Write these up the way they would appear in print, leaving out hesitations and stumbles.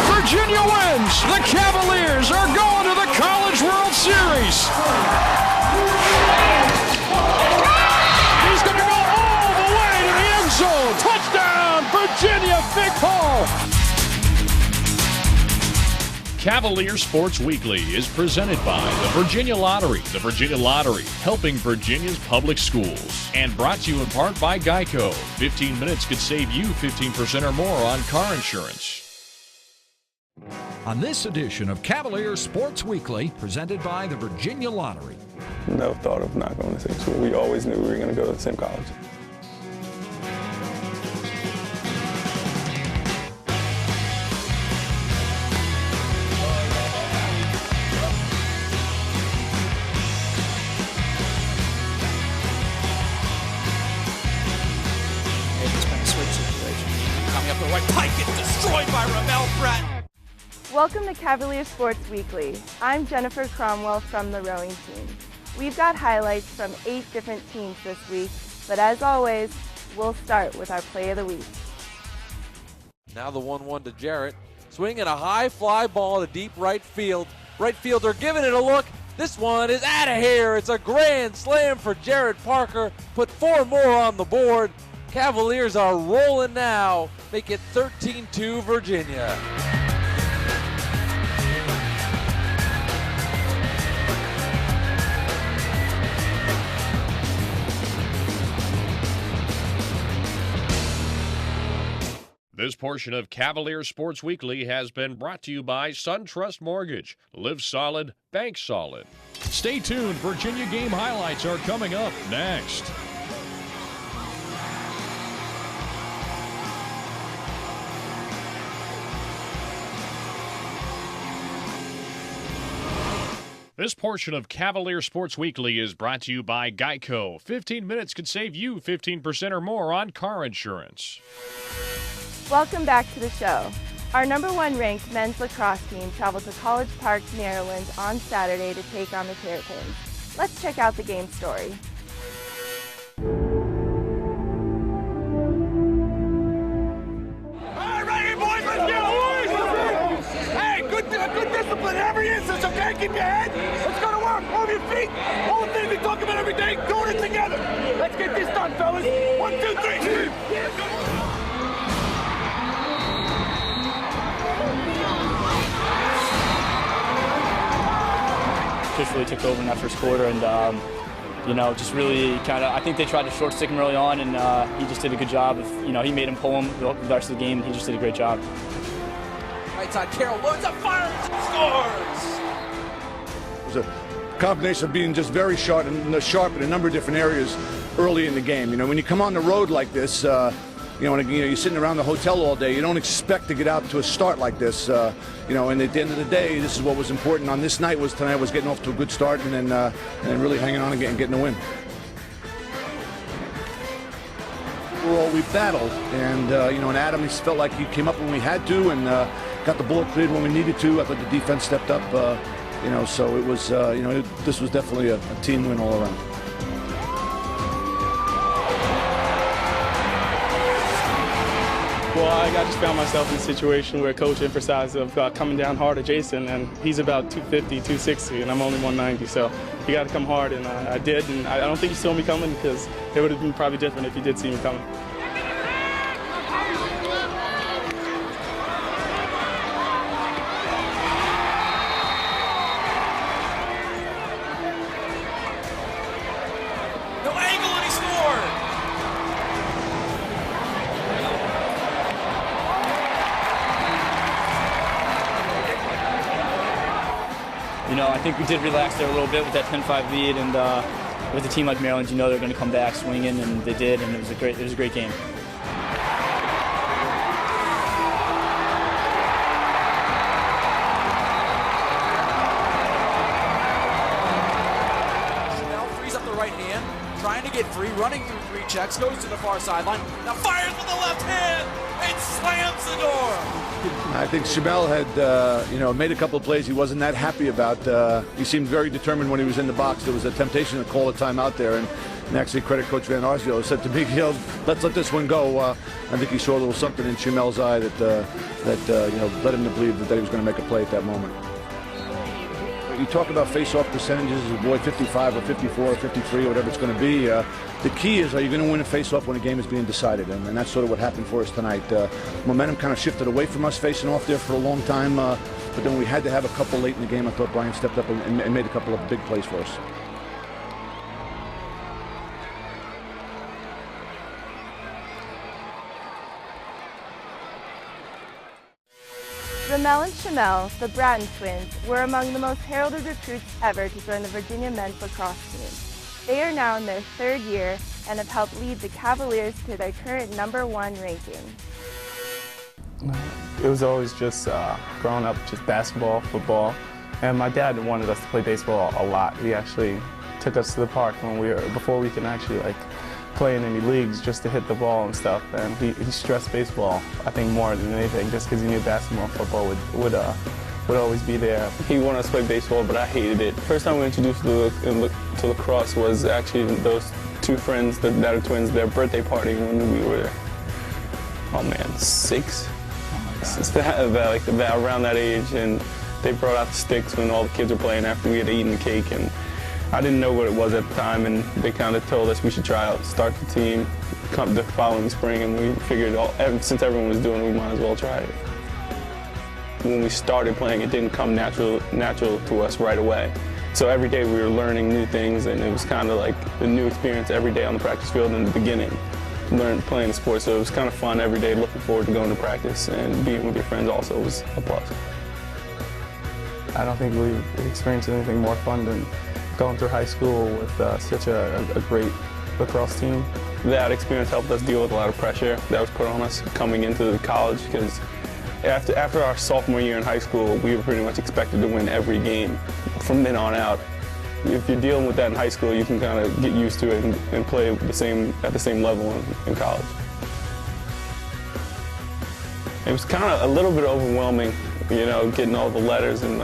Virginia wins. The Cavaliers are going to the College World Series. He's going to go all the way to the end zone. Touchdown, Virginia, Big Paul. Cavalier Sports Weekly is presented by the Virginia Lottery. The Virginia Lottery, helping Virginia's public schools. And brought to you in part by Geico. 15 minutes could save you 15% or more on car insurance. On this edition of Cavalier Sports Weekly, presented by the Virginia Lottery. Never thought of not going to the same school. We always knew we were going to go to the same college. Coming up the right, Pike gets destroyed by Ramel Pratt. Welcome to Cavalier Sports Weekly. I'm Jennifer Cromwell from the rowing team. We've got highlights from 8 different teams this week, but as always, we'll start with our play of the week. Now the 1-1 to Jarrett. Swinging a high fly ball to deep right field. Right fielder giving it a look. This one is out of here. It's a grand slam for Jarrett Parker. Put 4 more on the board. Cavaliers are rolling now. Make it 13-2 Virginia. This portion of Cavalier Sports Weekly has been brought to you by SunTrust Mortgage. Live solid, bank solid. Stay tuned. Virginia game highlights are coming up next. This portion of Cavalier Sports Weekly is brought to you by Geico. 15 minutes could save you 15% or more on car insurance. Welcome back to the show. Our #1 ranked men's lacrosse team traveled to College Park, Maryland on Saturday to take on the Terrapins. Let's check out the game story. All right, boys, let's go, boys! Hey, good discipline in every instance, okay? Keep your head. Let's go to work. Move your feet. All the things we talk about every day, doing it together. Let's get this done, fellas. 1, 2, 3. Just really took over in that first quarter, and just really kind of. I think they tried to short stick him early on, and he just did a good job. He made him pull him the rest of the game. He just did a great job. Right side, Carroll loads up, fires, scores. It was a combination of being just very sharp in a number of different areas early in the game. When you come on the road like this, you're sitting around the hotel all day. You don't expect to get out to a start like this, and at the end of the day, this is what was important on this night. Tonight was getting off to a good start and then really hanging on and getting the win. Overall, we battled, and Adam, he felt like he came up when we had to and got the ball cleared when we needed to. I thought the defense stepped up, so it was, this was definitely a team win all around. Well, I just found myself in a situation where Coach emphasized of coming down hard at Jason, and he's about 250, 260, and I'm only 190, so you got to come hard, and I did, and I don't think he saw me coming because it would have been probably different if he did see me coming. No angle, and he scored. I think we did relax there a little bit with that 10-5 lead, and with a team like Maryland, they're going to come back swinging, and they did, and it was a great game. Chanel frees up the right hand, trying to get free, running through 3 checks, goes to the far sideline, now fires with the left hand, and slams the door. I think Shabelle had, made a couple of plays he wasn't that happy about. He seemed very determined when he was in the box. There was a temptation to call a timeout there, and And actually, credit Coach Van Arsdale said to me, let's let this one go. I think he saw a little something in Chamel's eye that led him to believe that he was going to make a play at that moment. You talk about face-off percentages, boy, 55 or 54 or 53 or whatever it's going to be. The key is, are you going to win a face-off when a game is being decided? And that's sort of what happened for us tonight. Momentum kind of shifted away from us facing off there for a long time, but then we had to have a couple late in the game. I thought Brian stepped up and made a couple of big plays for us. Ramel and Chamel, the Bratton twins, were among the most heralded recruits ever to join the Virginia men's lacrosse team. They are now in their 3rd year and have helped lead the Cavaliers to their current #1 ranking. It was always just growing up, just basketball, football, and my dad wanted us to play baseball a lot. He actually took us to the park before we can actually play in any leagues, just to hit the ball and stuff. And he stressed baseball, I think, more than anything, just because he knew basketball and football would always be there. He wanted us to play baseball, but I hated it. First time we were introduced to lacrosse was actually those two friends that are twins, their birthday party when we were, 6? It's around that age, and they brought out the sticks when all the kids were playing after we had eaten the cake. And I didn't know what it was at the time, and they kind of told us we should try out, start the team, come the following spring, and we figured since everyone was doing it, we might as well try it. When we started playing, it didn't come natural to us right away. So every day we were learning new things, and it was kind of like a new experience every day on the practice field in the beginning. Playing the sport, so it was kind of fun every day, looking forward to going to practice, and being with your friends also was a plus. I don't think we've experienced anything more fun than going through high school with such a great lacrosse team. That experience helped us deal with a lot of pressure that was put on us coming into college, because after our sophomore year in high school, we were pretty much expected to win every game from then on out. If you're dealing with that in high school, you can kind of get used to it and play at the same level in college. It was kind of a little bit overwhelming, getting all the letters and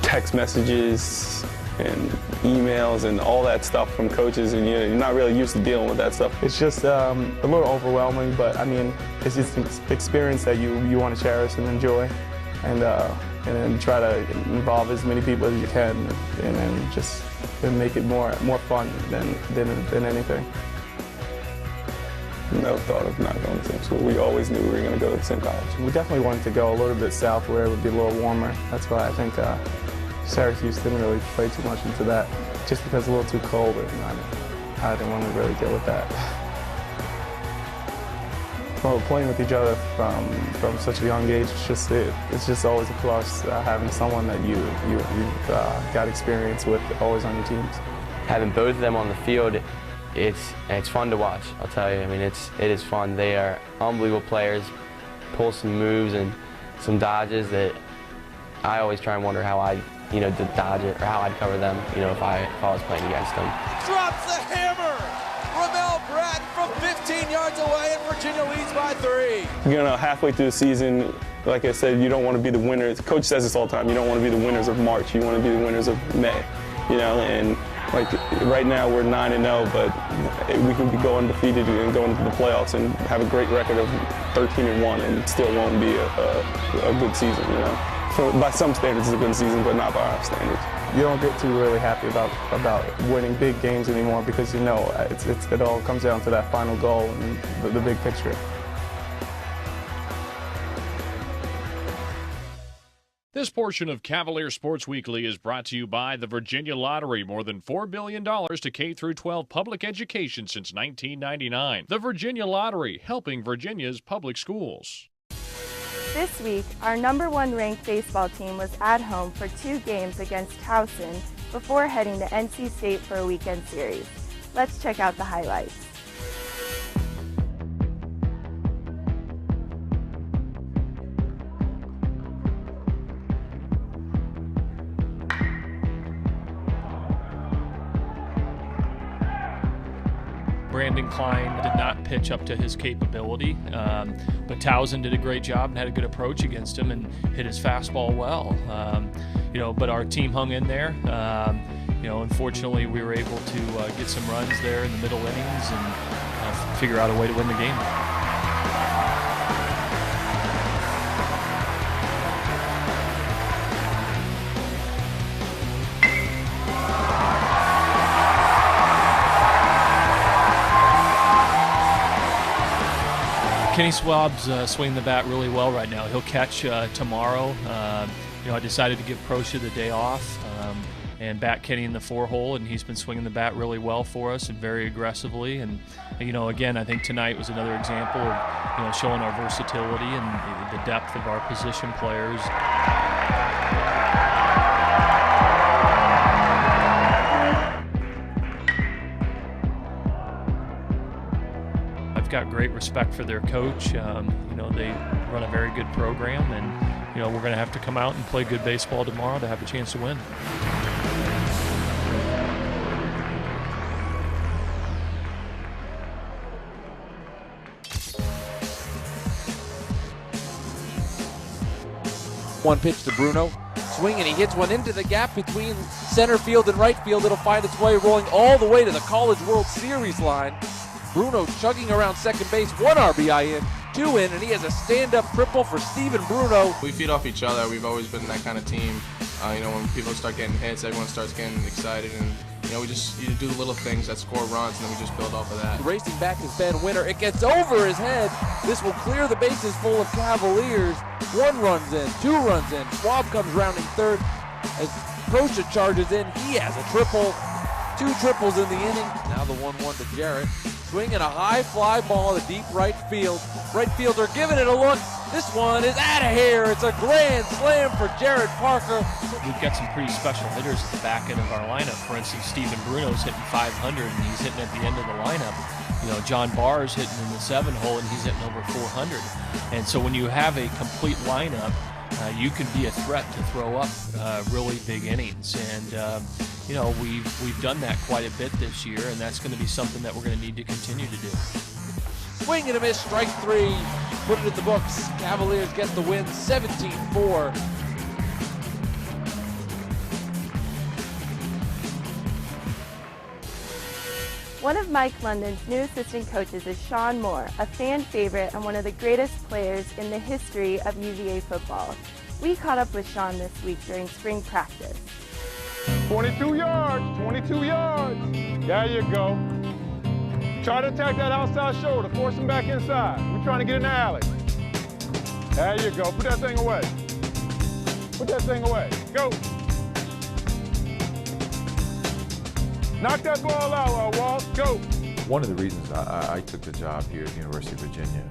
text messages and emails and all that stuff from coaches, and you're not really used to dealing with that stuff. It's just a little overwhelming, but I mean, it's just an experience that you want to cherish and enjoy, and then try to involve as many people as you can, and then just make it more fun than anything. No thought of not going to the same school. We always knew we were going to go to the same college. We definitely wanted to go a little bit south where it would be a little warmer. That's why I think Syracuse didn't really play too much into that, just because it's a little too cold, and I didn't want to really deal with that. Well, playing with each other from such a young age, it's just always a plus having someone that you've got experience with always on your teams. Having both of them on the field, it's fun to watch. I'll tell you. I mean, it is fun. They are unbelievable players. Pull some moves and some dodges that I always try and wonder how I to dodge it, or how I'd cover them, if I was playing against them. Drops the hammer! Ramel Bratton from 15 yards away, and Virginia leads by 3. Halfway through the season, like I said, you don't want to be the winners. Coach says this all the time. You don't want to be the winners of March. You want to be the winners of May. And right now we're 9-0, but we could be going undefeated and going into the playoffs and have a great record of 13-1, and it still won't be a good season. So by some standards, it's a good season, but not by our standards. You don't get too really happy about winning big games anymore, because it all comes down to that final goal and the big picture. This portion of Cavalier Sports Weekly is brought to you by the Virginia Lottery. More than $4 billion to K-12 public education since 1999. The Virginia Lottery, helping Virginia's public schools. This week, our #1 ranked baseball team was at home for 2 games against Towson before heading to NC State for a weekend series. Let's check out the highlights. Brandon Klein did not pitch up to his capability, but Towson did a great job and had a good approach against him and hit his fastball well. But our team hung in there. unfortunately we were able to get some runs there in the middle innings and figure out a way to win the game. Kenny Swab's swinging the bat really well right now. He'll catch tomorrow. I decided to give Proscia the day off and bat Kenny in the 4-hole, and he's been swinging the bat really well for us and very aggressively. And again, I think tonight was another example of showing our versatility and the depth of our position players. I've got great respect for their coach. They run a very good program, and we're going to have to come out and play good baseball tomorrow to have a chance to win. One pitch to Bruno. Swing, and he hits one into the gap between center field and right field. It'll find its way rolling all the way to the College World Series line. Bruno chugging around second base, 1 RBI in, 2 in, and he has a stand-up triple for Steven Bruno. We feed off each other. We've always been that kind of team. When people start getting hits, everyone starts getting excited, and we just do the little things that score runs, and then we just build off of that. Racing back is Ben Winter. It gets over his head. This will clear the bases full of Cavaliers. 1 run's in, 2 runs in. Schwab comes rounding third as Proscia charges in. He has a triple. 2 triples in the inning. Now the 1-1 to Jarrett. Swinging a high fly ball to deep right field. Right fielder giving it a look. This one is out of here. It's a grand slam for Jarrett Parker. We've got some pretty special hitters at the back end of our lineup. For instance, Steven Bruno's hitting 500, and he's hitting at the end of the lineup. John Barr's hitting in the 7-hole, and he's hitting over 400. And so when you have a complete lineup, you can be a threat to throw up really big innings. And we've done that quite a bit this year, and that's going to be something that we're going to need to continue to do. Swing and a miss, strike 3. Put it in the books. Cavaliers get the win, 17-4. One of Mike London's new assistant coaches is Sean Moore, a fan favorite and one of the greatest players in the history of UVA football. We caught up with Sean this week during spring practice. 22 yards, 22 yards. There you go. Try to attack that outside shoulder, force him back inside. We're trying to get in the alley. There you go. Put that thing away. Put that thing away. Go. Knock that ball out, Walt. Go. One of the reasons I took the job here at the University of Virginia,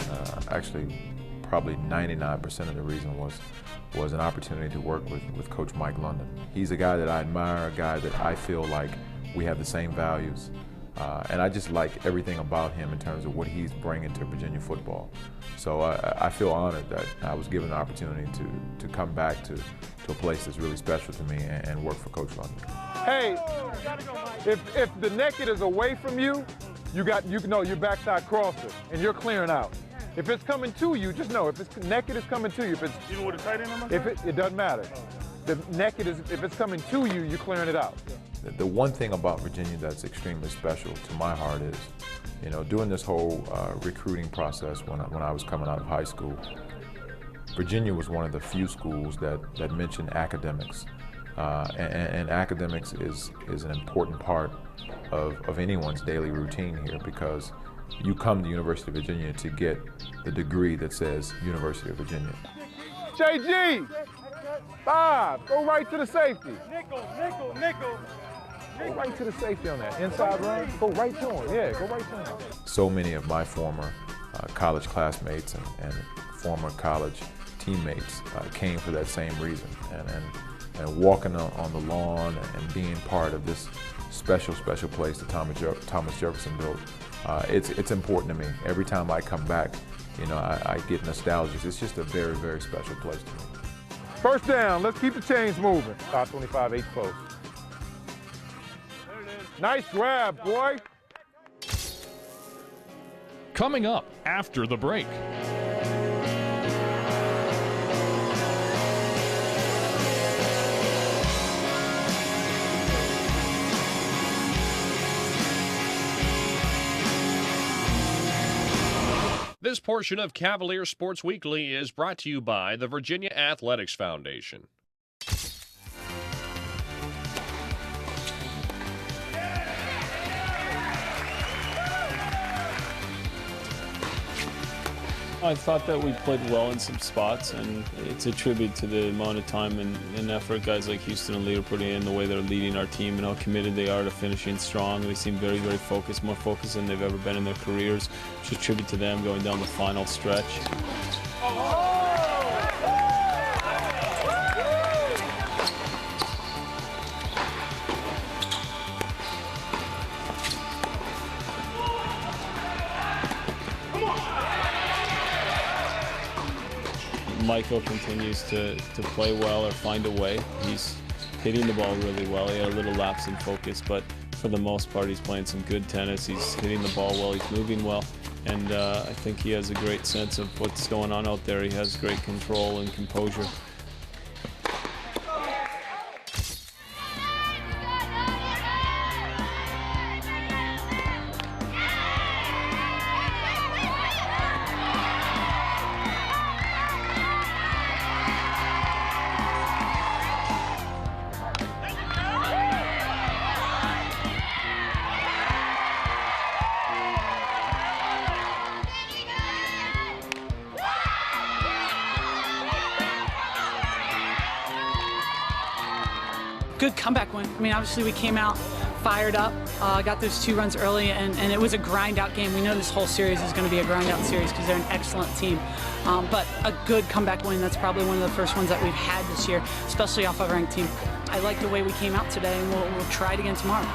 actually probably 99% of the reason was an opportunity to work with Coach Mike London. He's a guy that I admire, a guy that I feel like we have the same values. And I just like everything about him in terms of what he's bringing to Virginia football. So I feel honored that I was given the opportunity to come back to a place that's really special to me and work for Coach London. Hey, if the naked is away from you, you know your backside crosser, and you're clearing out. If it's coming to you, just know if it's naked is coming to you. If it's even with a tight end on my side? It doesn't matter. The naked is if it's coming to you, you're clearing it out. The one thing about Virginia that's extremely special to my heart is, during this whole recruiting process when I was coming out of high school, Virginia was one of the few schools that mentioned academics. And academics is an important part of anyone's daily routine here, because you come to University of Virginia to get the degree that says University of Virginia. JG, 5, go right to the safety. Nickel. Go right to the safety on that. Inside run, go right to him. Yeah, go right to him. So many of my former college classmates and former college teammates came for that same reason. And walking on the lawn and being part of this special place that Thomas Jefferson built, it's important to me. Every time I come back, I get nostalgic. It's just a very, very special place to me. First down, let's keep the chains moving. 525, H post. Nice grab, boy. Coming up after the break. This portion of Cavalier Sports Weekly is brought to you by the Virginia Athletics Foundation. I thought that we played well in some spots, and it's a tribute to the amount of time and effort guys like Houston and Lee are putting in, the way they're leading our team and how committed they are to finishing strong. They seem very, very focused, more focused than they've ever been in their careers. It's a tribute to them going down the final stretch. Michael continues to play well or find a way. He's hitting the ball really well. He had a little lapse in focus, but for the most part, he's playing some good tennis. He's hitting the ball well. He's moving well. And I think he has a great sense of what's going on out there. He has great control and composure. Good comeback win. I mean, obviously we came out fired up, got those 2 runs early, and it was a grind-out game. We know this whole series is going to be a grind-out series because they're an excellent team. But a good comeback win. That's probably one of the first ones that we've had this year, especially off of a ranked team. I like the way we came out today, and we'll try it again tomorrow.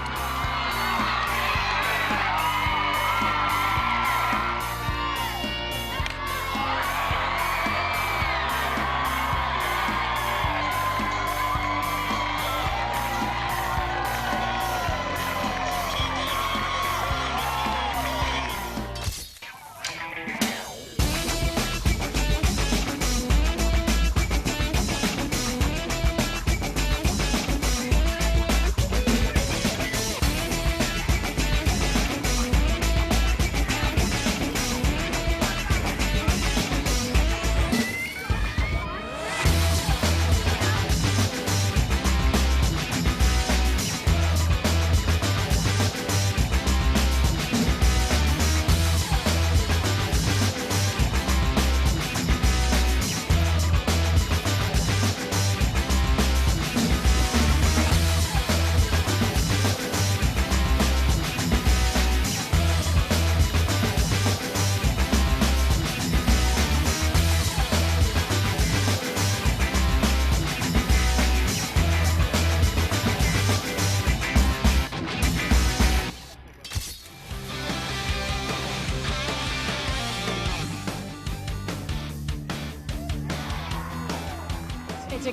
It's a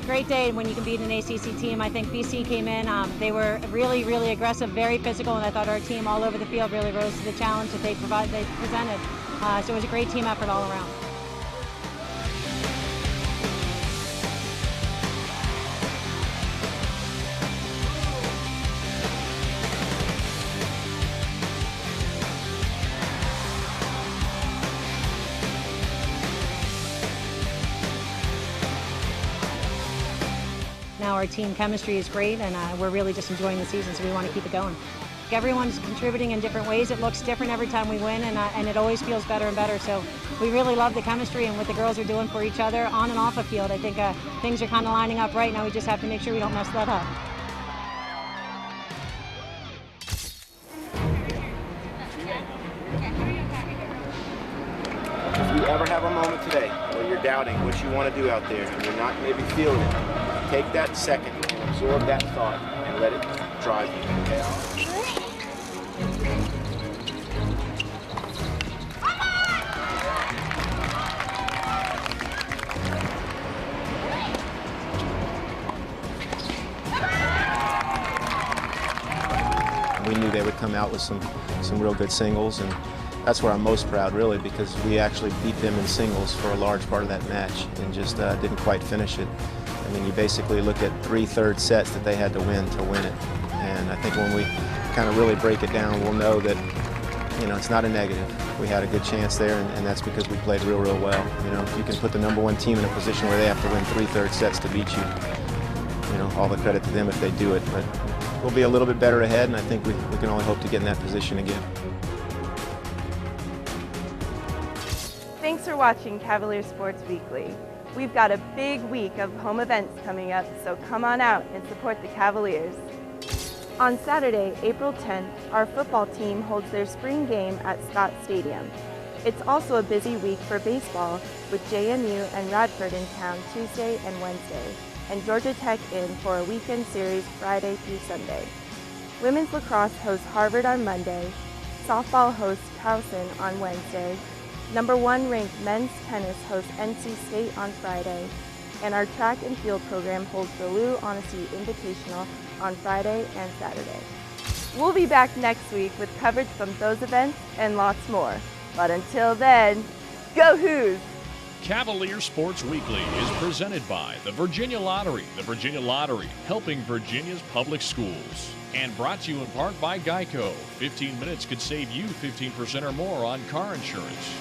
great day when you can beat an ACC team. I think BC came in, they were really, really aggressive, very physical, and I thought our team all over the field really rose to the challenge that they presented. So it was a great team effort all around. Now our team chemistry is great, and we're really just enjoying the season, so we want to keep it going. Everyone's contributing in different ways. It looks different every time we win, and it always feels better and better. So we really love the chemistry and what the girls are doing for each other on and off the field. I think things are kind of lining up right now. We just have to make sure we don't mess that up. If you ever have a moment today where you're doubting what you want to do out there and you're not maybe feeling it, take that second and absorb that thought and let it drive you, okay? We knew they would come out with some real good singles, and that's where I'm most proud, really, because we actually beat them in singles for a large part of that match and just didn't quite finish it. I mean, you basically look at 3/3 sets that they had to win it. And I think when we kind of really break it down, we'll know that you know, it's not a negative. We had a good chance there, and that's because we played real well. You know, if you can put the #1 team in a position where they have to win 3/3 sets to beat you, you know, all the credit to them if they do it. But we'll be a little bit better ahead, and I think we can only hope to get in that position again. Thanks for watching Cavalier Sports Weekly. We've got a big week of home events coming up, so come on out and support the Cavaliers. On Saturday, April 10th, our football team holds their spring game at Scott Stadium. It's also a busy week for baseball, with JMU and Radford in town Tuesday and Wednesday, and Georgia Tech in for a weekend series Friday through Sunday. Women's lacrosse hosts Harvard on Monday, softball hosts Towson on Wednesday, #1 ranked men's tennis hosts NC State on Friday, and our track and field program holds the Lou Honesty Invitational on Friday and Saturday. We'll be back next week with coverage from those events and lots more. But until then, go Hoos! Cavalier Sports Weekly is presented by the Virginia Lottery. The Virginia Lottery, helping Virginia's public schools. And brought to you in part by Geico. 15 minutes could save you 15% or more on car insurance.